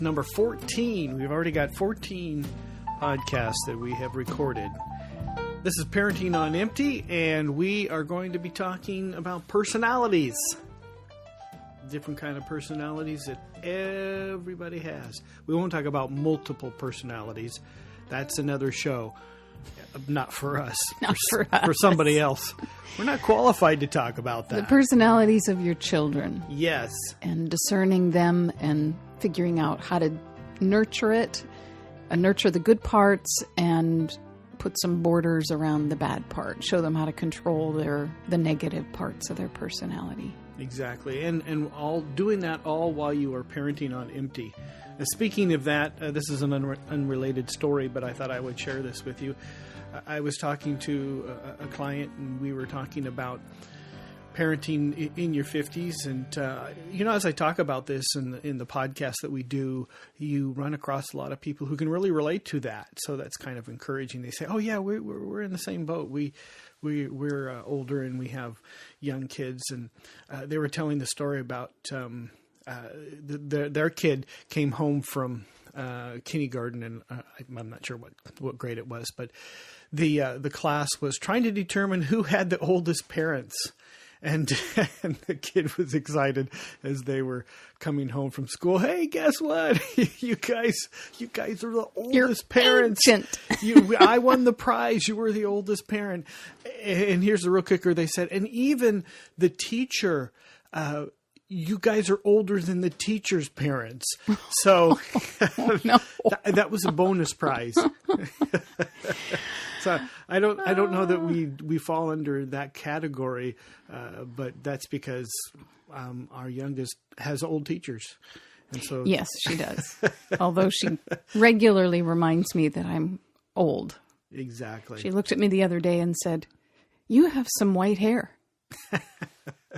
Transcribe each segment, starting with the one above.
Number 14. We've already got 14 podcasts that we have recorded. This is Parenting on Empty, and we are going to be talking about personalities. Different kind of personalities that everybody has. We won't talk about multiple personalities. That's another show. Not for us. Not for us. For somebody else. We're not qualified to talk about that. The personalities of your children. Yes. And discerning them and figuring out how to nurture it, nurture the good parts, and put some borders around the bad part. Show them how to control the negative parts of their personality. Exactly. And all doing that all while you are parenting on empty. Speaking of that, this is an unrelated story, but I thought I would share this with you. I was talking to a client, and we were talking about parenting in your 50s. And, as I talk about this in the podcast that we do, you run across a lot of people who can really relate to that. So that's kind of encouraging. They say, oh, yeah, we're in the same boat. We're older and we have young kids. And they were telling the story about their kid came home from kindergarten, and I'm not sure what grade it was, but the class was trying to determine who had the oldest parents. And the kid was excited as they were coming home from school. Hey, guess what? You guys are the oldest parents. I won the prize. You were the oldest parent. And here's the real kicker. They said, and even the teacher, you guys are older than the teacher's parents. So no. that was a bonus prize. So I don't know that we fall under that category, but that's because our youngest has old teachers. And so yes, she does. Although she regularly reminds me that I'm old. Exactly. She looked at me the other day and said, "You have some white hair.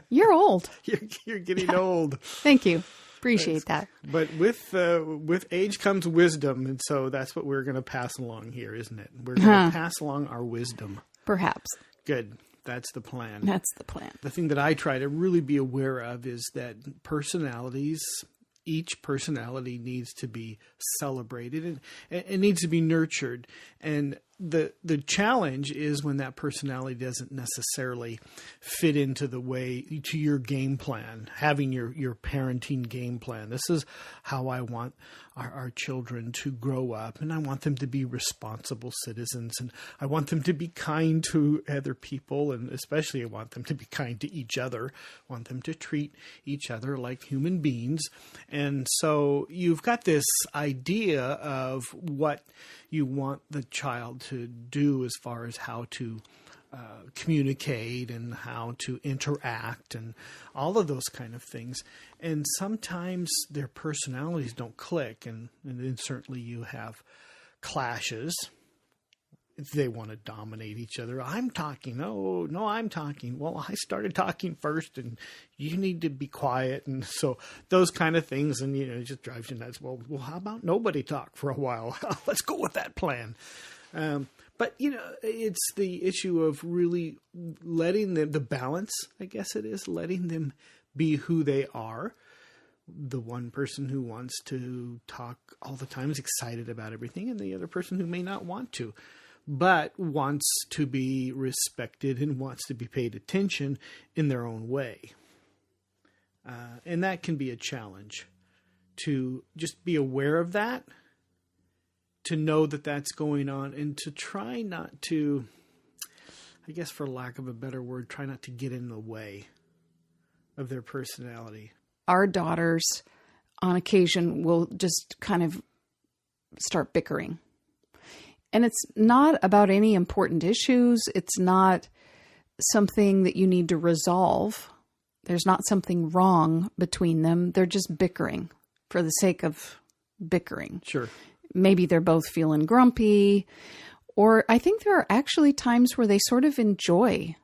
You're old. You're getting old." Thank you. Appreciate that. But with age comes wisdom, and so that's what we're going to pass along here, isn't it? We're going to pass along our wisdom. Perhaps. Good. That's the plan. That's the plan. The thing that I try to really be aware of is that each personality needs to be celebrated and it needs to be nurtured. And the challenge is when that personality doesn't necessarily fit into to your game plan, having your parenting game plan. This is how I want our children to grow up, and I want them to be responsible citizens, and I want them to be kind to other people, and especially I want them to be kind to each other. I want them to treat each other like human beings. And so you've got this idea of what you want the child to do as far as how to communicate and how to interact and all of those kind of things. And sometimes their personalities don't click, and then certainly you have clashes. They want to dominate each other. I'm talking. No, I'm talking. Well, I started talking first, and you need to be quiet. And so those kind of things, and it just drives you nuts. Well, how about nobody talk for a while? Let's go with that plan. But it's the issue of really letting them, the balance, I guess it is, letting them be who they are. The one person who wants to talk all the time is excited about everything, and the other person who may not want to, but wants to be respected and wants to be paid attention in their own way. And that can be a challenge to just be aware of that, to know that that's going on, and to try not to, I guess for lack of a better word, try not to get in the way of their personality. Our daughters, on occasion, will just kind of start bickering. And it's not about any important issues. It's not something that you need to resolve. There's not something wrong between them. They're just bickering for the sake of bickering. Sure. Maybe they're both feeling grumpy, or I think there are actually times where they sort of enjoy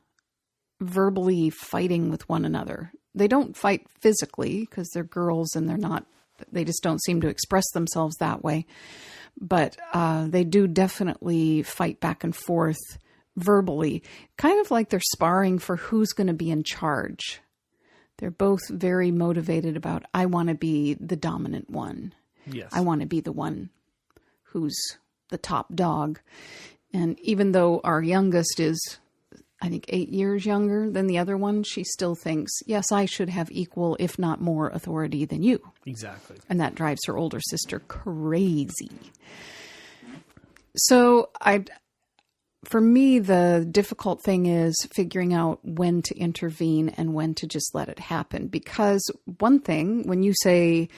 verbally fighting with one another. They don't fight physically because they're girls and they just don't seem to express themselves that way. But they do definitely fight back and forth verbally, kind of like they're sparring for who's going to be in charge. They're both very motivated about, I want to be the dominant one. Yes. I want to be the one who's the top dog. And even though our youngest is, I think, 8 years younger than the other one, she still thinks, yes, I should have equal, if not more, authority than you. Exactly. And that drives her older sister crazy. So for me, the difficult thing is figuring out when to intervene and when to just let it happen. Because one thing, when you say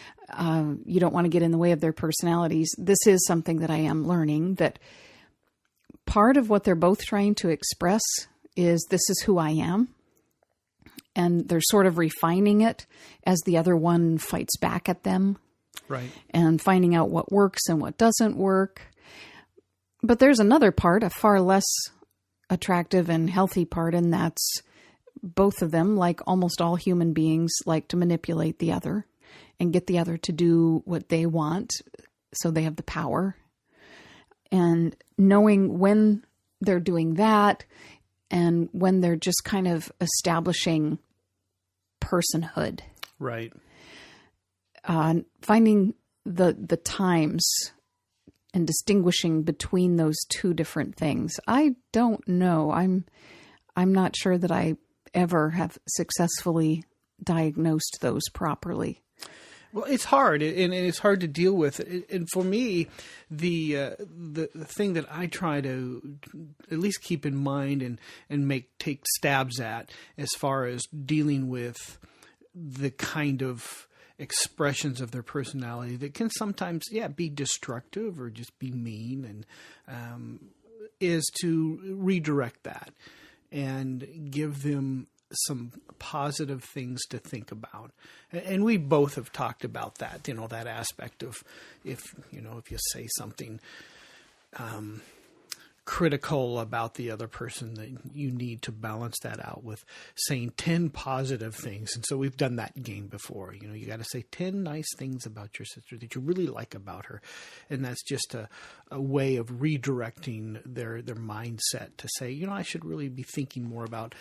you don't want to get in the way of their personalities, this is something that I am learning, that part of what they're both trying to express is this is who I am. And they're sort of refining it as the other one fights back at them. Right. And finding out what works and what doesn't work. But there's another part, a far less attractive and healthy part, and that's both of them, like almost all human beings, like to manipulate the other and get the other to do what they want so they have the power. And knowing when they're doing that and when they're just kind of establishing personhood. Right. Finding the times and distinguishing between those two different things. I don't know. I'm not sure that I ever have successfully diagnosed those properly. Well, it's hard, and it's hard to deal with. And for me, the thing that I try to at least keep in mind and take stabs at as far as dealing with the kind of expressions of their personality that can sometimes, be destructive or just be mean, and is to redirect that and give them some positive things to think about. And we both have talked about that, that aspect of if you say something critical about the other person, that you need to balance that out with saying 10 positive things. And so we've done that game before. You got to say 10 nice things about your sister that you really like about her. And that's just a way of redirecting their mindset to say, I should really be thinking more about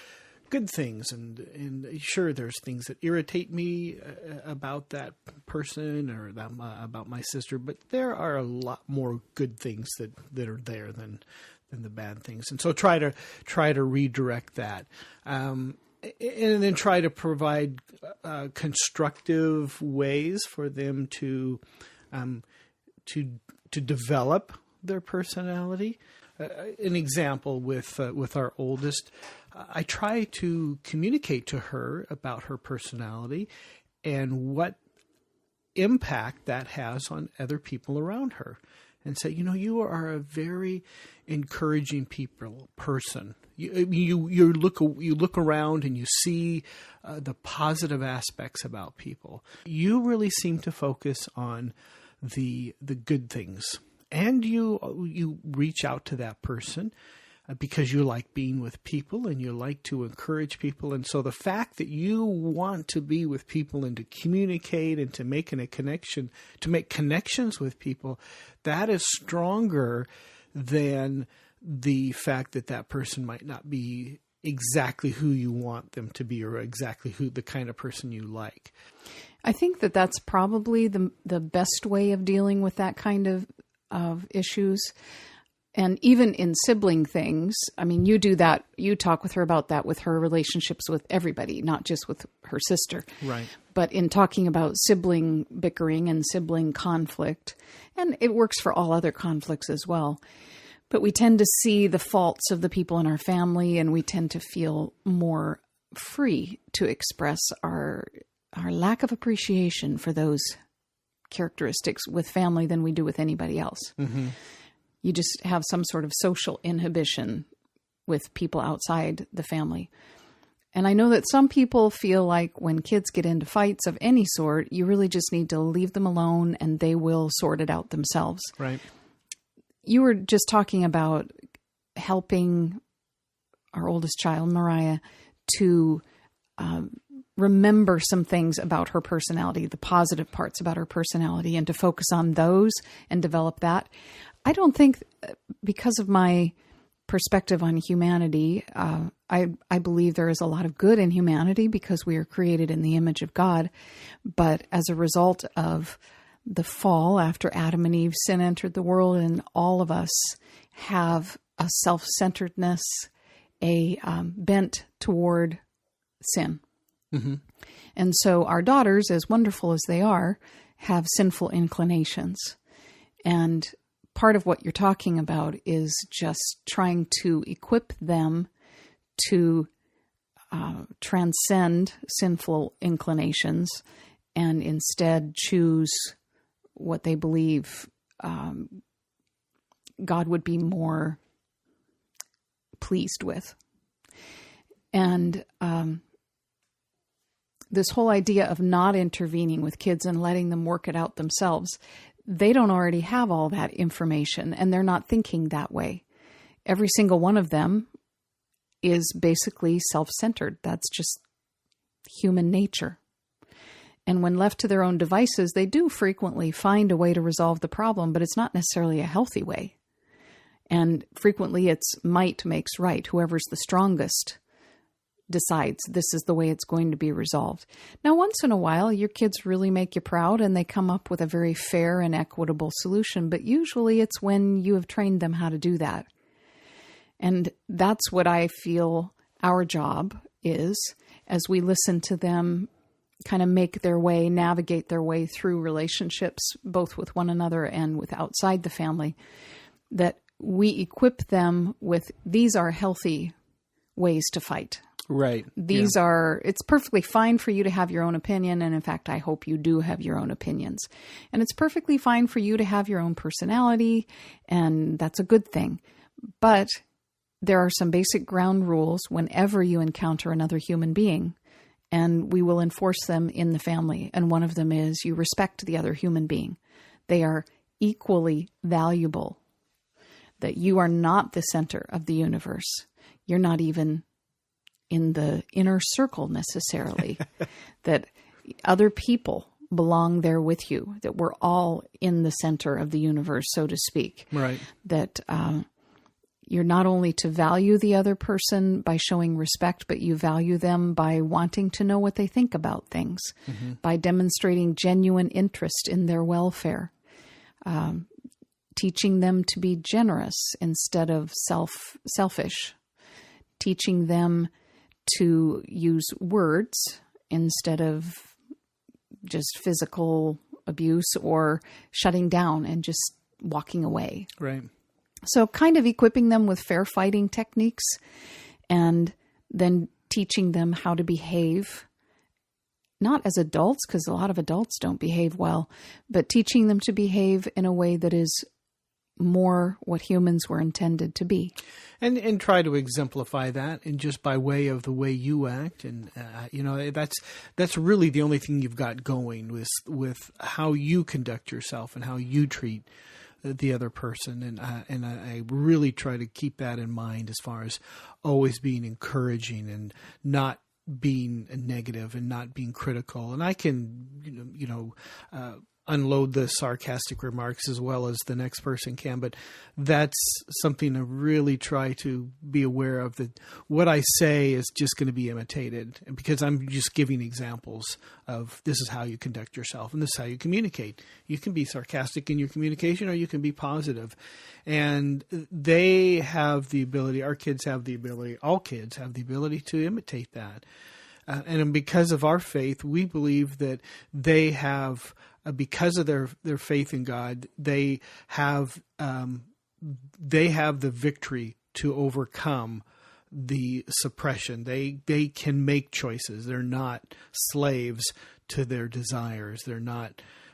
good things. And sure, there's things that irritate me about that person or about my sister, but there are a lot more good things that are there than the bad things. And so try to redirect that, and then try to provide constructive ways for them to develop their personality. An example with our oldest, I try to communicate to her about her personality and what impact that has on other people around her, and say, you are a very encouraging person. You look around and you see the positive aspects about people. You really seem to focus on the good things, and you reach out to that person because you like being with people and you like to encourage people. And so the fact that you want to be with people and to communicate and to make a connection, to make connections with people, that is stronger than the fact that person might not be exactly who you want them to be or exactly the kind of person you like. I think that's probably the best way of dealing with that kind of issues. And even in sibling things, I mean, you do that, you talk with her about that with her relationships with everybody, not just with her sister. Right. But in talking about sibling bickering and sibling conflict, and it works for all other conflicts as well, but we tend to see the faults of the people in our family, and we tend to feel more free to express our lack of appreciation for those characteristics with family than we do with anybody else. Mm-hmm. You just have some sort of social inhibition with people outside the family. And I know that some people feel like when kids get into fights of any sort, you really just need to leave them alone and they will sort it out themselves. Right. You were just talking about helping our oldest child, Mariah, to remember some things about her personality, the positive parts about her personality, and to focus on those and develop that. I don't think, because of my perspective on humanity, I believe there is a lot of good in humanity because we are created in the image of God. But as a result of the fall, after Adam and Eve, sin entered the world, and all of us have a self-centeredness, a bent toward sin. Mm-hmm. And so our daughters, as wonderful as they are, have sinful inclinations. And part of what you're talking about is just trying to equip them to transcend sinful inclinations and instead choose what they believe God would be more pleased with. And this whole idea of not intervening with kids and letting them work it out themselves, they don't already have all that information, and they're not thinking that way. Every single one of them is basically self-centered. That's just human nature. And when left to their own devices, they do frequently find a way to resolve the problem, but it's not necessarily a healthy way. And frequently it's might makes right. Whoever's the strongest decides this is the way it's going to be resolved. Now, once in a while, your kids really make you proud and they come up with a very fair and equitable solution, but usually it's when you have trained them how to do that. And that's what I feel our job is, as we listen to them kind of make their way, navigate their way through relationships, both with one another and with outside the family, that we equip them with, these are healthy ways to fight. Right. These are, it's perfectly fine for you to have your own opinion. And in fact, I hope you do have your own opinions. And it's perfectly fine for you to have your own personality. And that's a good thing. But there are some basic ground rules whenever you encounter another human being, and we will enforce them in the family. And one of them is you respect the other human being. They are equally valuable. That you are not the center of the universe. You're not even in the inner circle necessarily. That other people belong there with you. That we're all in the center of the universe, so to speak. Right. That you're not only to value the other person by showing respect, but you value them by wanting to know what they think about things, by demonstrating genuine interest in their welfare, teaching them to be generous instead of selfish, teaching them to use words instead of just physical abuse or shutting down and just walking away. Right. So kind of equipping them with fair fighting techniques and then teaching them how to behave, not as adults, because a lot of adults don't behave well, but teaching them to behave in a way that is more what humans were intended to be. And try to exemplify that, and just by way of the way you act. And, that's really the only thing you've got going with how you conduct yourself and how you treat the other person. And I really try to keep that in mind as far as always being encouraging and not being negative and not being critical. And I can, unload the sarcastic remarks as well as the next person can, but that's something to really try to be aware of, that what I say is just going to be imitated, because I'm just giving examples of this is how you conduct yourself and this is how you communicate. You can be sarcastic in your communication or you can be positive. And they have the ability, our kids have the ability, all kids have the ability to imitate that. And because of our faith, we believe that they have, because of their faith in God, they have the victory to overcome the suppression. They can make choices. They're not slaves to their desires.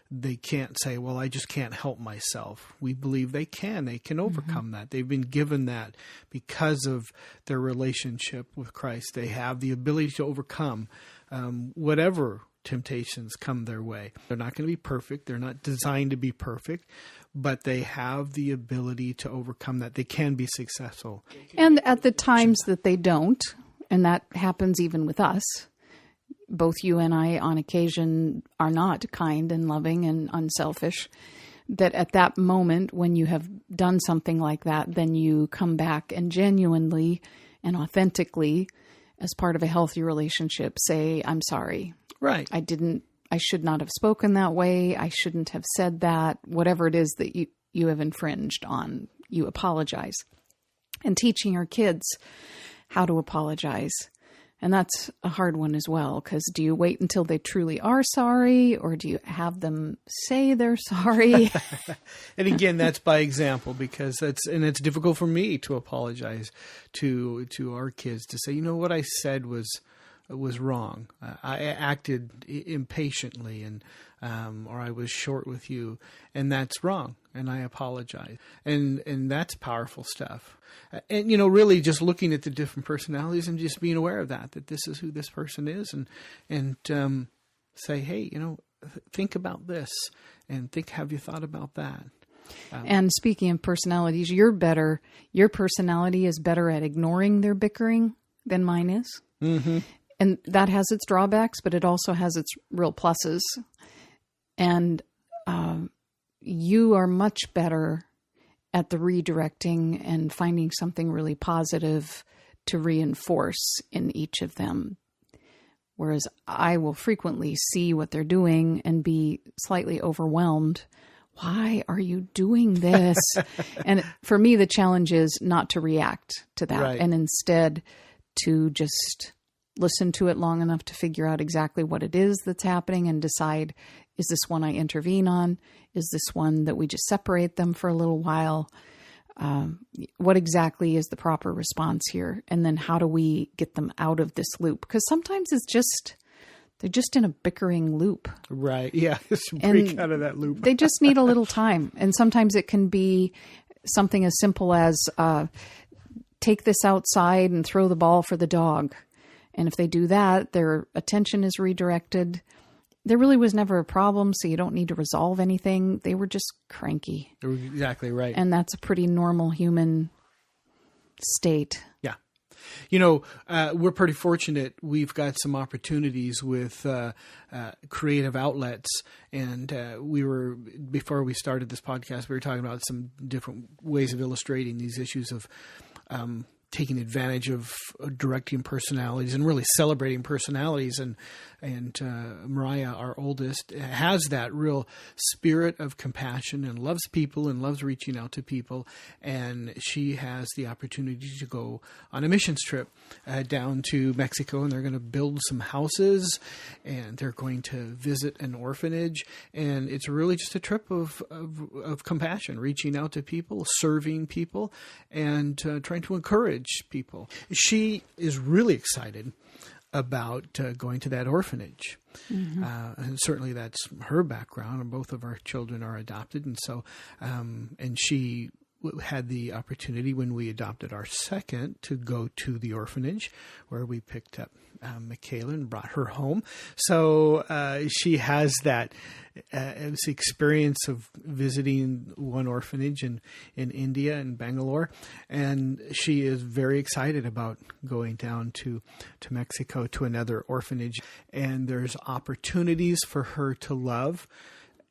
They can't say, well, I just can't help myself. We believe they can overcome that. They've been given that because of their relationship with Christ. They have the ability to overcome whatever temptations come their way. They're not going to be perfect. They're not designed to be perfect, but they have the ability to overcome that. They can be successful. And at the times that they don't, and that happens even with us, both you and I on occasion are not kind and loving and unselfish, that at that moment when you have done something like that, then you come back and genuinely and authentically, as part of a healthy relationship, say, I'm sorry. Right. I didn't I should not have spoken that way. I shouldn't have said that. Whatever it is that you have infringed on, you apologize. And teaching our kids how to apologize. And that's a hard one as well, because do you wait until they truly are sorry, or do you have them say they're sorry? And again, that's by example, because it's difficult for me to apologize to our kids, to say, what I said was wrong. I acted impatiently, and or I was short with you, and that's wrong, and I apologize. And that's powerful stuff. And really just looking at the different personalities and just being aware of that this is who this person is, and say, hey, think about this, and have you thought about that? And speaking of personalities, your personality is better at ignoring their bickering than mine is. Mm-hmm. And that has its drawbacks, but it also has its real pluses. And you are much better at the redirecting and finding something really positive to reinforce in each of them. Whereas I will frequently see what they're doing and be slightly overwhelmed. Why are you doing this? And for me, the challenge is not to react to that, right, and instead to just listen to it long enough to figure out exactly what it is that's happening and decide, is this one I intervene on? Is this one that we just separate them for a little while? What exactly is the proper response here? And then how do we get them out of this loop? Because sometimes they're just in a bickering loop. Right. Yeah. Just break out of that loop. They just need a little time. And sometimes it can be something as simple as take this outside and throw the ball for the dog. And if they do that, their attention is redirected. There really was never a problem, so you don't need to resolve anything. They were just cranky. You're exactly right. And that's a pretty normal human state. Yeah. We're pretty fortunate. We've got some opportunities with creative outlets. And before we started this podcast, we were talking about some different ways of illustrating these issues of taking advantage of directing personalities and really celebrating personalities. And Mariah, our oldest, has that real spirit of compassion and loves people and loves reaching out to people. And she has the opportunity to go on a missions trip down to Mexico, and they're going to build some houses, and they're going to visit an orphanage. And it's really just a trip of compassion, reaching out to people, serving people, and trying to encourage people. She is really excited about going to that orphanage. Mm-hmm. And certainly that's her background, and both of our children are adopted. And so, and she had the opportunity when we adopted our second to go to the orphanage, where we picked up Michaela and brought her home. So she has that experience of visiting one orphanage in India, in Bangalore, and she is very excited about going down to Mexico to another orphanage. And there's opportunities for her to love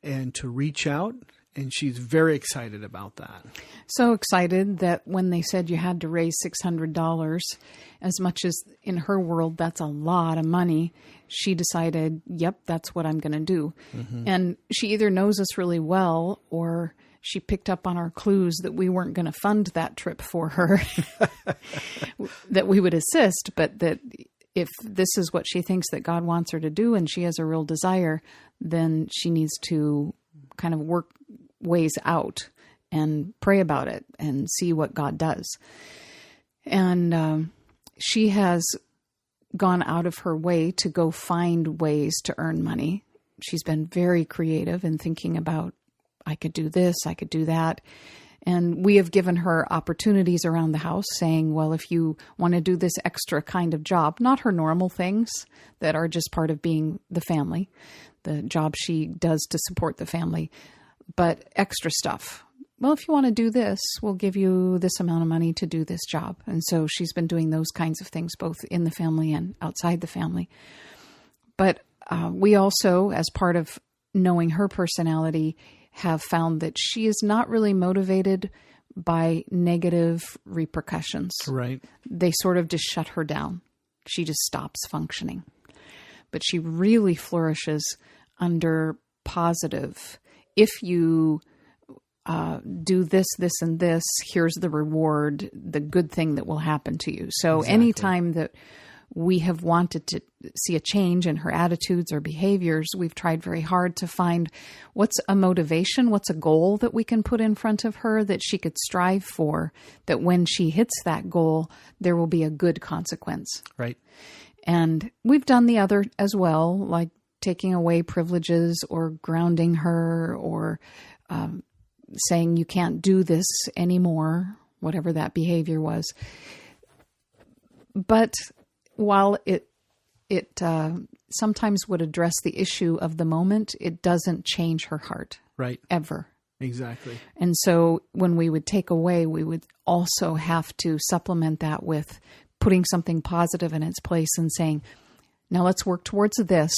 and to reach out. And she's very excited about that. So excited that when they said you had to raise $600, as much as in her world that's a lot of money, she decided, yep, that's what I'm going to do. Mm-hmm. And she either knows us really well, or she picked up on our clues that we weren't going to fund that trip for her, that we would assist, but that if this is what she thinks that God wants her to do and she has a real desire, then she needs to kind of work ways out and pray about it and see what God does. And she has gone out of her way to go find ways to earn money. She's been very creative in thinking about, I could do this, I could do that. And we have given her opportunities around the house saying, well, if you want to do this extra kind of job, not her normal things that are just part of being the family, the job she does to support the family, but extra stuff. Well, if you want to do this, we'll give you this amount of money to do this job. And so she's been doing those kinds of things, both in the family and outside the family. But we also, as part of knowing her personality, have found that she is not really motivated by negative repercussions. Right. They sort of just shut her down. She just stops functioning. But she really flourishes under positive. If you do this, this, and this, here's the reward, the good thing that will happen to you. So anytime that we have wanted to see a change in her attitudes or behaviors, we've tried very hard to find what's a motivation, what's a goal that we can put in front of her that she could strive for, that when she hits that goal, there will be a good consequence. Right. And we've done the other as well, like taking away privileges or grounding her or saying you can't do this anymore, whatever that behavior was. But while it sometimes would address the issue of the moment, it doesn't change her heart. Right. Ever. Exactly. And so when we would take away, we would also have to supplement that with putting something positive in its place and saying, now let's work towards this,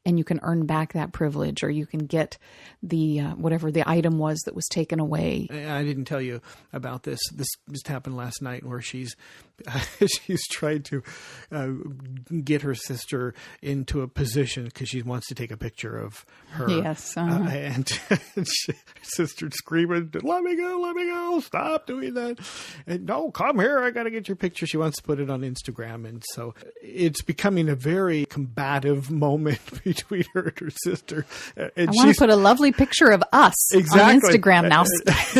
and you can earn back that privilege, or you can get the whatever the item was that was taken away. I didn't tell you about this. This just happened last night, where she's tried to get her sister into a position because she wants to take a picture of her. Yes, and her sister screaming, "Let me go! Stop doing that!" And no, come here! I got to get your picture. She wants to put it on Instagram, and so it's becoming a very combative moment between her and her sister. And I want to put a lovely picture of us on Instagram now.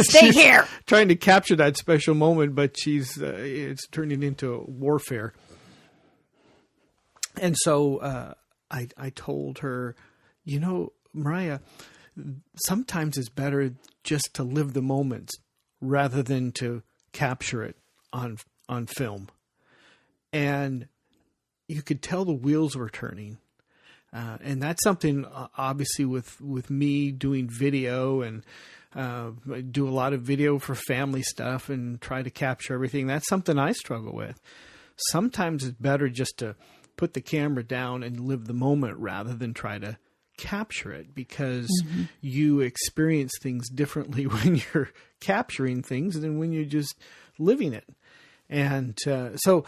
Stay here. Trying to capture that special moment, but it's turning into warfare. And so I told her, Mariah, sometimes it's better just to live the moment rather than to capture it on film. And you could tell the wheels were turning. And that's something, obviously, with me doing video and I do a lot of video for family stuff and try to capture everything. That's something I struggle with. Sometimes it's better just to put the camera down and live the moment rather than try to capture it, because you experience things differently when you're capturing things than when you're just living it. And so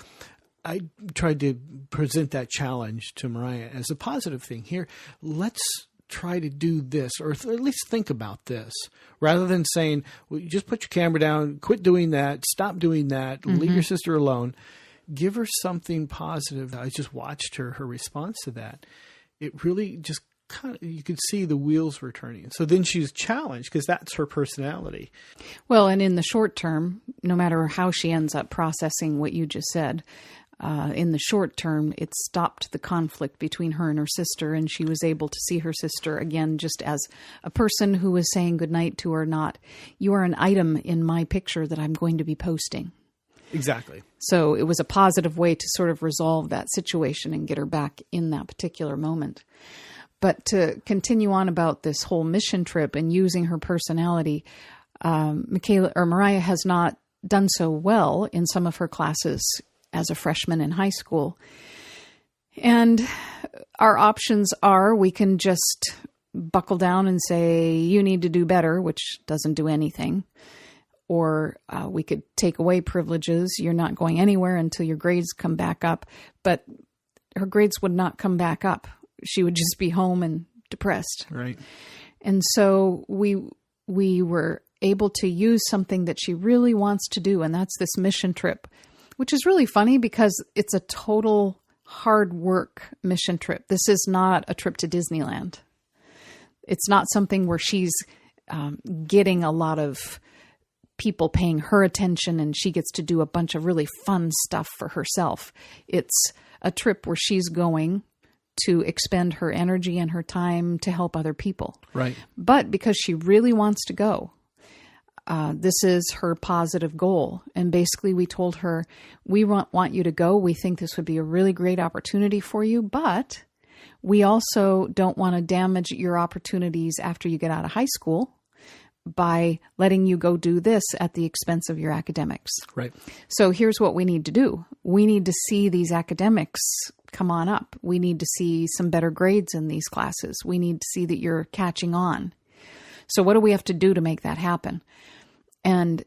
I tried to present that challenge to Mariah as a positive thing. Here, let's try to do this, or at least think about this, rather than saying, well, you just put your camera down, quit doing that, stop doing that, leave your sister alone. Give her something positive. I just watched her response to that. It really just kind of, you could see the wheels were turning. So then she's challenged because that's her personality. Well, and in the short term, no matter how she ends up processing what you just said, in the short term, it stopped the conflict between her and her sister, and she was able to see her sister again just as a person who was saying goodnight to her, not, you are an item in my picture that I'm going to be posting. Exactly. So it was a positive way to sort of resolve that situation and get her back in that particular moment. But to continue on about this whole mission trip and using her personality, Mariah has not done so well in some of her classes as a freshman in high school. And our options are, we can just buckle down and say, you need to do better, which doesn't do anything. Or we could take away privileges. You're not going anywhere until your grades come back up. But her grades would not come back up. She would just be home and depressed. Right. And so we were able to use something that she really wants to do, and that's this mission trip, which is really funny because it's a total hard work mission trip. This is not a trip to Disneyland. It's not something where she's getting a lot of people paying her attention and she gets to do a bunch of really fun stuff for herself. It's a trip where she's going to expend her energy and her time to help other people. Right. But because she really wants to go, this is her positive goal. And basically we told her, we want you to go. We think this would be a really great opportunity for you, but we also don't want to damage your opportunities after you get out of high school by letting you go do this at the expense of your academics. Right. So here's what we need to do. We need to see these academics come on up. We need to see some better grades in these classes. We need to see that you're catching on. So what do we have to do to make that happen? And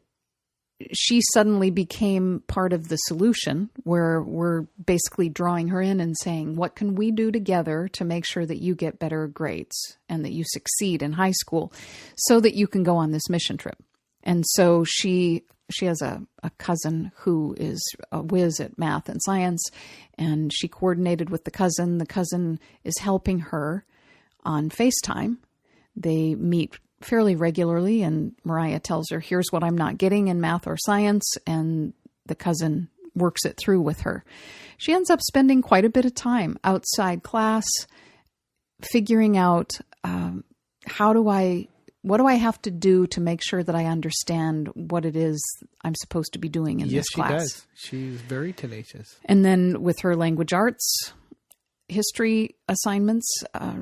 she suddenly became part of the solution, where we're basically drawing her in and saying, what can we do together to make sure that you get better grades and that you succeed in high school so that you can go on this mission trip? And so she has a cousin who is a whiz at math and science, and she coordinated with the cousin. The cousin is helping her on FaceTime. They meet fairly regularly, and Mariah tells her, here's what I'm not getting in math or science, and the cousin works it through with her. She ends up spending quite a bit of time outside class figuring out what do I have to do to make sure that I understand what it is I'm supposed to be doing in this class. Yes, she does. She's very tenacious. And then with her language arts history assignments,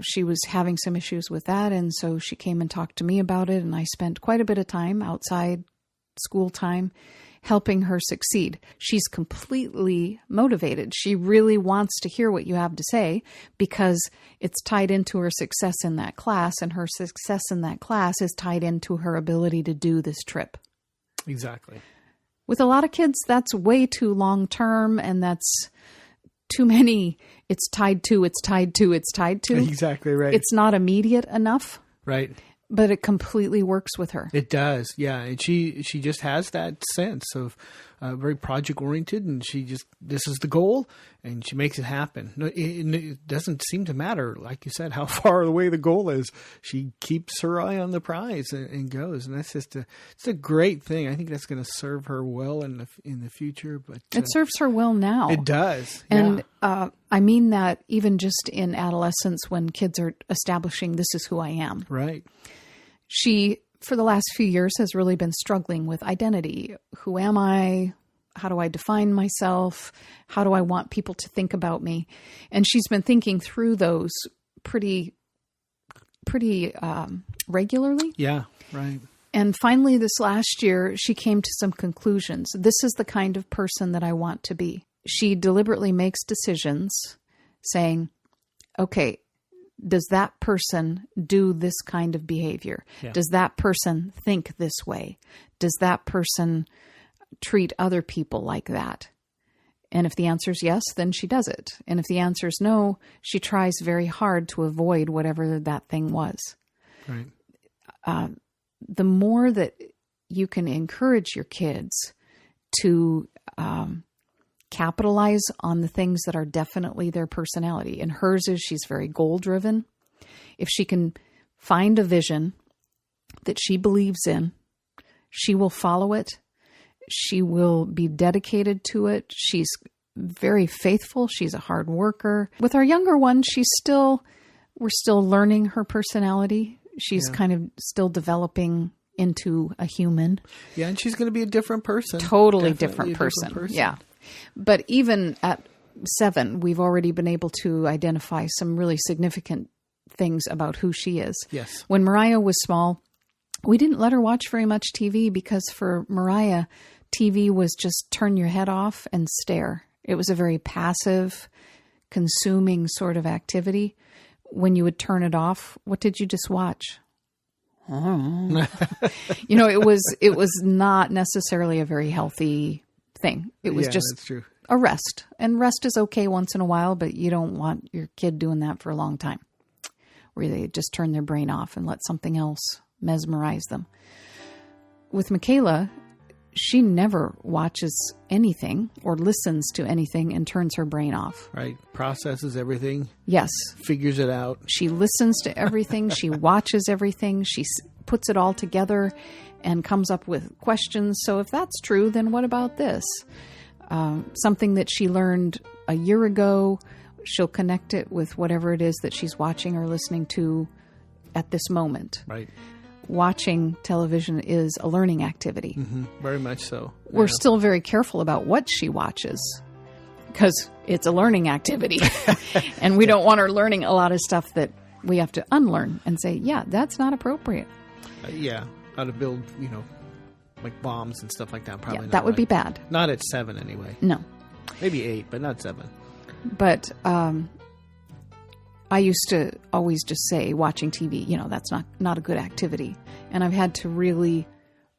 she was having some issues with that. And so she came and talked to me about it. And I spent quite a bit of time outside school time helping her succeed. She's completely motivated. She really wants to hear what you have to say because it's tied into her success in that class, and her success in that class is tied into her ability to do this trip. Exactly. With a lot of kids, that's way too long term, and that's too many. It's tied to. Exactly right. It's not immediate enough. Right. But it completely works with her. It does, yeah. And she just has that sense of very project oriented, and this is the goal, and she makes it happen. No, it doesn't seem to matter, like you said, how far away the goal is. She keeps her eye on the prize and goes, and that's just it's a great thing. I think that's going to serve her well in the future. But it serves her well now. It does, and I mean that even just in adolescence, when kids are establishing, this is who I am. Right. She, for the last few years, has really been struggling with identity. Who am I? How do I define myself? How do I want people to think about me? And she's been thinking through those pretty regularly. Yeah, right. And finally, this last year, she came to some conclusions. This is the kind of person that I want to be. She deliberately makes decisions saying, okay, does that person do this kind of behavior? Yeah. Does that person think this way? Does that person treat other people like that? And if the answer is yes, then she does it. And if the answer is no, she tries very hard to avoid whatever that thing was. Right. The more that you can encourage your kids to capitalize on the things that are definitely their personality. And hers is she's very goal-driven. If she can find a vision that she believes in, she will follow it. She will be dedicated to it. She's very faithful. She's a hard worker. With our younger one, we're still learning her personality. She's kind of still developing into a human. Yeah, and she's going to be a different person. Totally different person. Yeah. But even at 7, we've already been able to identify some really significant things about who she is. Yes. When Mariah was small, we didn't let her watch very much TV because for Mariah, TV was just turn your head off and stare. It was a very passive, consuming sort of activity. When you would turn it off, what did you just watch? It was not necessarily a very healthy thing. It was just that's true. A rest. And rest is okay once in a while, but you don't want your kid doing that for a long time, where they just turn their brain off and let something else mesmerize them. With Michaela, she never watches anything or listens to anything and turns her brain off. Right. Processes everything. Yes. Figures it out. She listens to everything. She watches everything. She puts it all together and comes up with questions. So if that's true, then what about this? Something that she learned a year ago, she'll connect it with whatever it is that she's watching or listening to at this moment. Right. Watching television is a learning activity. Mm-hmm. Very much so. We're still very careful about what she watches because it's a learning activity. And we don't want her learning a lot of stuff that we have to unlearn and say, yeah, that's not appropriate. How to build, like bombs and stuff like that. Probably that would be bad. Not at 7 anyway. No. Maybe 8, but not 7. But I used to always just say watching TV, that's not a good activity. And I've had to really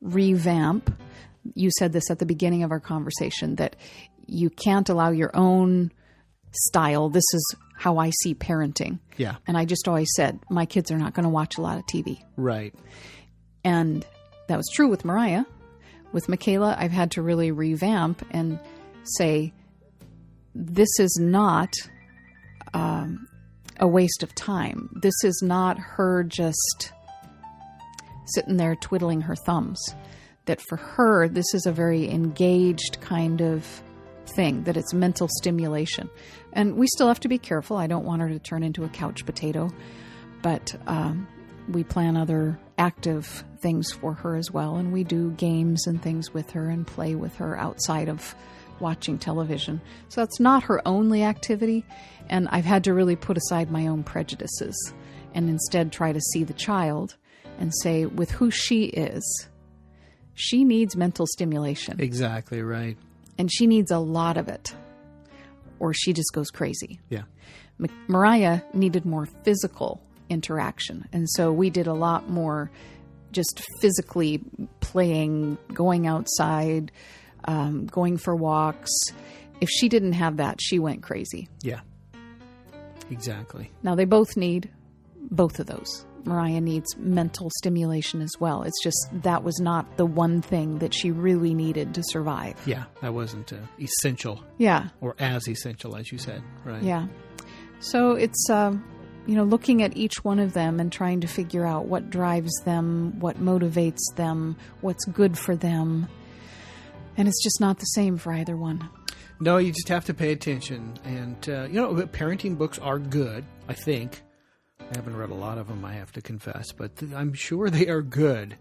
revamp you said this at the beginning of our conversation, that you can't allow your own style. This is how I see parenting. Yeah. And I just always said, my kids are not going to watch a lot of TV. Right. And that was true with Mariah. With Michaela, I've had to really revamp and say, this is not a waste of time. This is not her just sitting there twiddling her thumbs. That for her, this is a very engaged kind of thing, that it's mental stimulation. And we still have to be careful. I don't want her to turn into a couch potato, but we plan other active things for her as well. And we do games and things with her and play with her outside of watching television. So that's not her only activity. And I've had to really put aside my own prejudices and instead try to see the child and say, with who she is, she needs mental stimulation. Exactly right. And she needs a lot of it, or she just goes crazy. Yeah. Mariah needed more physical interaction. And so we did a lot more just physically playing, going outside, going for walks. If she didn't have that, she went crazy. Yeah. Exactly. Now, they both need both of those. Mariah needs mental stimulation as well. It's just that was not the one thing that she really needed to survive. Yeah, that wasn't essential. Yeah. Or as essential, as you said. Right. Yeah. So it's, looking at each one of them and trying to figure out what drives them, what motivates them, what's good for them. And it's just not the same for either one. No, you just have to pay attention. And, parenting books are good, I think. I haven't read a lot of them, I have to confess, but I'm sure they are good.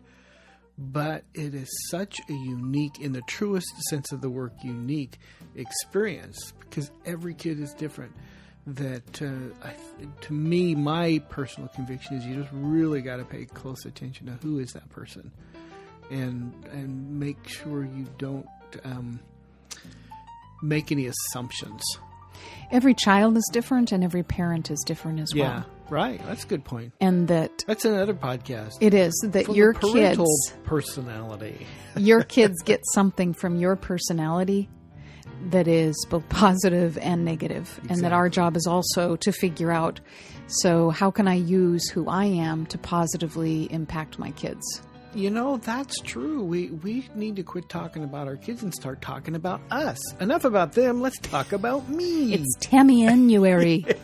But it is such a unique, in the truest sense of the word, unique experience, because every kid is different. That, to me, my personal conviction is you just really got to pay close attention to who is that person, and make sure you don't make any assumptions. Every child is different, and every parent is different as well. Yeah, right. That's a good point. And that's another podcast. It is that your parental personality. Your kids get something from your personality that is both positive and negative. Exactly. And that our job is also to figure out, so how can I use who I am to positively impact my kids? That's true. We need to quit talking about our kids and start talking about us. Enough about them. Let's talk about me. It's Tammyanuary.